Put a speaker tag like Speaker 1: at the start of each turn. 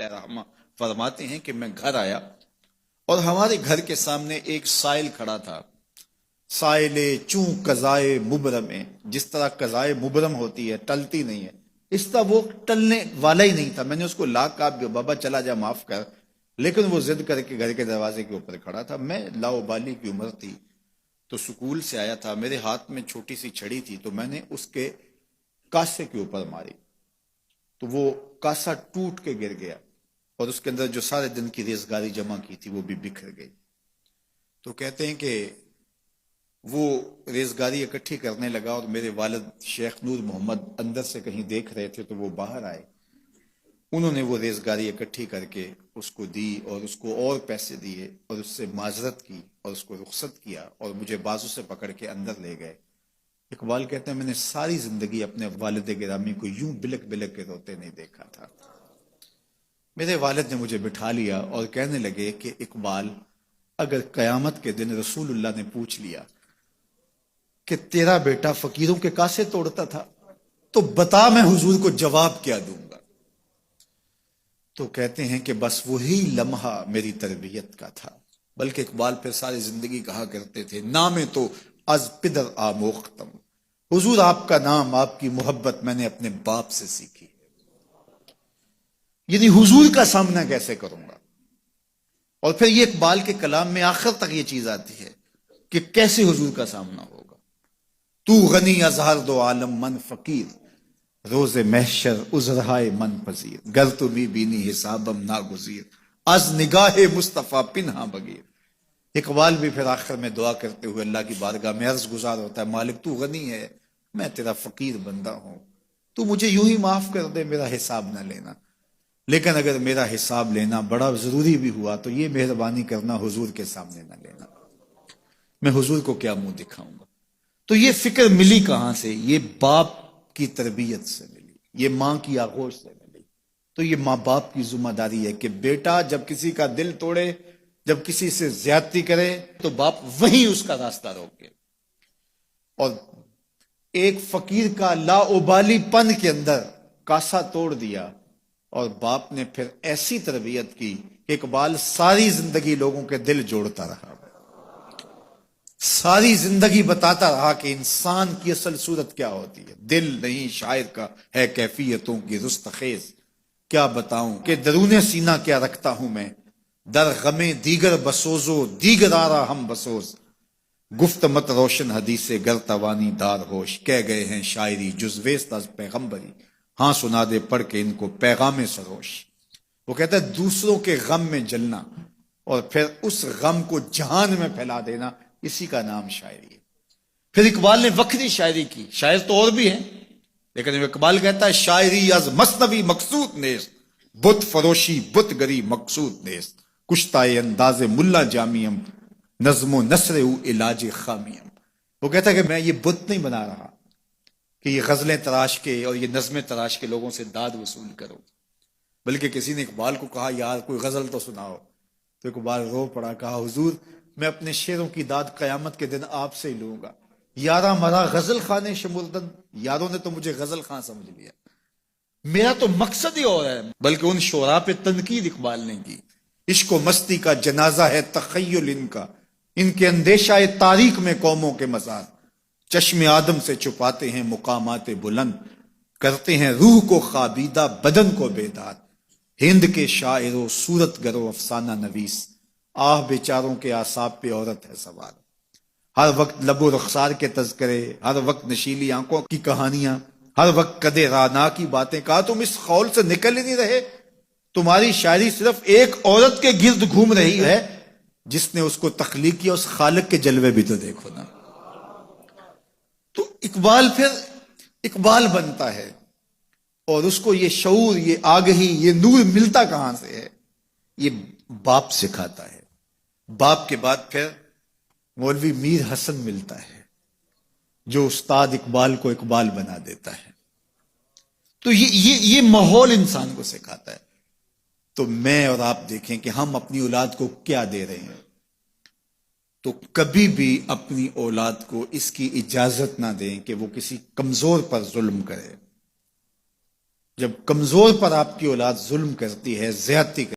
Speaker 1: علیہ رحمہ فرماتے ہیں کہ میں گھر آیا اور ہمارے گھر کے سامنے ایک سائل کھڑا تھا. سائل چوں قضائے مبرم ہے، جس طرح قضائے مبرم ہوتی ہے، ٹلتی نہیں ہے، اس طرح وہ ٹلنے والا ہی نہیں تھا. میں نے اس کو لا کہا بابا چلا جا، معاف کر، لیکن وہ ضد کر کے گھر کے دروازے کے اوپر کھڑا تھا. میں لاؤبالی کی عمر تھی تو سکول سے آیا تھا، میرے ہاتھ میں چھوٹی سی چھڑی تھی، تو میں نے اس کے کاسے کے اوپر ماری تو وہ کاسا ٹوٹ کے گر گیا اور اس کے اندر جو سارے دن کی ریزگاری جمع کی تھی وہ بھی بکھر گئی. تو کہتے ہیں کہ وہ ریزگاری اکٹھی کرنے لگا اور میرے والد شیخ نور محمد اندر سے کہیں دیکھ رہے تھے تو وہ باہر آئے. انہوں نے وہ ریزگاری اکٹھی کر کے اس کو دی اور اس کو اور پیسے دیے اور اس سے معذرت کی اور اس کو رخصت کیا اور مجھے بازو سے پکڑ کے اندر لے گئے. اقبال کہتے ہیں میں نے ساری زندگی اپنے والد گرامی کو یوں بلک بلک کے روتے نہیں دیکھا تھا. میرے والد نے مجھے بٹھا لیا اور کہنے لگے کہ اقبال، اگر قیامت کے دن رسول اللہ نے پوچھ لیا کہ تیرا بیٹا فقیروں کے کاسے توڑتا تھا تو بتا میں حضور کو جواب کیا دوں گا. تو کہتے ہیں کہ بس وہی لمحہ میری تربیت کا تھا. بلکہ اقبال پھر ساری زندگی کہا کرتے تھے نام تو از پدر آموختم، حضور آپ کا نام، آپ کی محبت میں نے اپنے باپ سے سیکھی. یعنی حضور کا سامنا کیسے کروں گا. اور پھر یہ اقبال کے کلام میں آخر تک یہ چیز آتی ہے کہ کیسے حضور کا سامنا ہوگا. تو غنی از ہر دو عالم من فقیر، روز محشر عذرہائے من پذیر، گر تو بھی بینی حسابم ناگزیر، از نگاہ مصطفیٰ پنہا بگیر. اقبال بھی پھر آخر میں دعا کرتے ہوئے اللہ کی بارگاہ میں عرض گزار ہوتا ہے، مالک تو غنی ہے، میں تیرا فقیر بندہ ہوں، تو مجھے یوں ہی معاف کر دے، میرا حساب نہ لینا. لیکن اگر میرا حساب لینا بڑا ضروری بھی ہوا تو یہ مہربانی کرنا حضور کے سامنے نہ لینا، میں حضور کو کیا منہ دکھاؤں گا. تو یہ فکر ملی کہاں سے؟ یہ باپ کی تربیت سے ملی، یہ ماں کی آغوش سے ملی. تو یہ ماں باپ کی ذمہ داری ہے کہ بیٹا جب کسی کا دل توڑے، جب کسی سے زیادتی کرے تو باپ وہیں اس کا راستہ روکے. اور ایک فقیر کا لاؤبالی پن کے اندر کاسا توڑ دیا اور باپ نے پھر ایسی تربیت کی کہ اقبال ساری زندگی لوگوں کے دل جوڑتا رہا، ساری زندگی بتاتا رہا کہ انسان کی اصل صورت کیا ہوتی ہے. دل نہیں شاعر کا ہے کیفیتوں کی رستخیز، کیا بتاؤں کہ درون سینہ کیا رکھتا ہوں میں، در غم دیگر بسوزو دیگر آرا ہم بسوز، گفت مت روشن حدیث گر توانی دار ہوش، کہہ گئے ہیں شاعری جزویست از پیغمبری، ہاں سنا دے پڑھ کے ان کو پیغام سروش. وہ کہتا ہے دوسروں کے غم میں جلنا اور پھر اس غم کو جہان میں پھیلا دینا، اسی کا نام شاعری ہے. پھر اقبال نے وکری شاعری کی، شاعر تو اور بھی ہیں لیکن اقبال کہتا ہے شاعری از مثنوی مقصود نیست، بت فروشی بت گری مقصود نیست، کشتائے انداز ملا جامیم، نظم و نثر او علاج خامیم. وہ کہتا ہے کہ میں یہ بت نہیں بنا رہا کہ یہ غزلیں تراش کے اور یہ نظمیں تراش کے لوگوں سے داد وصول کرو. بلکہ کسی نے اقبال کو کہا یار کوئی غزل تو سناؤ، تو اقبال رو پڑا، کہا حضور میں اپنے شعروں کی داد قیامت کے دن آپ سے ہی لوں گا. یارا مرا غزل خانے شمردن، یاروں نے تو مجھے غزل خاں سمجھ لیا، میرا تو مقصد ہی اور ہے. بلکہ ان شعراء پہ تنقید اقبال نے کی، عشق و مستی کا جنازہ ہے تخیل ان کا، ان کے اندیشہ تاریخ میں قوموں کے مزار، چشم آدم سے چھپاتے ہیں مقامات بلند، کرتے ہیں روح کو خوابیدہ بدن کو بیدار. ہند کے شاعر و صورت گر و افسانہ نویس، آہ بیچاروں کے اعصاب پہ عورت ہے سوار. ہر وقت لب و رخسار کے تذکرے، ہر وقت نشیلی آنکھوں کی کہانیاں، ہر وقت قدِ رانا کی باتیں. کہا تم اس خول سے نکل ہی نہیں رہے، تمہاری شاعری صرف ایک عورت کے گرد گھوم رہی ہے جس نے اس کو تخلیق کیا، اس خالق کے جلوے بھی تو دیکھو نا. تو اقبال پھر اقبال بنتا ہے اور اس کو یہ شعور، یہ آگہی، یہ نور ملتا کہاں سے ہے؟ یہ باپ سکھاتا ہے. باپ کے بعد پھر مولوی میر حسن ملتا ہے جو استاد اقبال کو اقبال بنا دیتا ہے. تو یہ ماحول انسان کو سکھاتا ہے. تو میں اور آپ دیکھیں کہ ہم اپنی اولاد کو کیا دے رہے ہیں. تو کبھی بھی اپنی اولاد کو اس کی اجازت نہ دیں کہ وہ کسی کمزور پر ظلم کرے. جب کمزور پر آپ کی اولاد ظلم کرتی ہے، زیادتی کرتی ہے،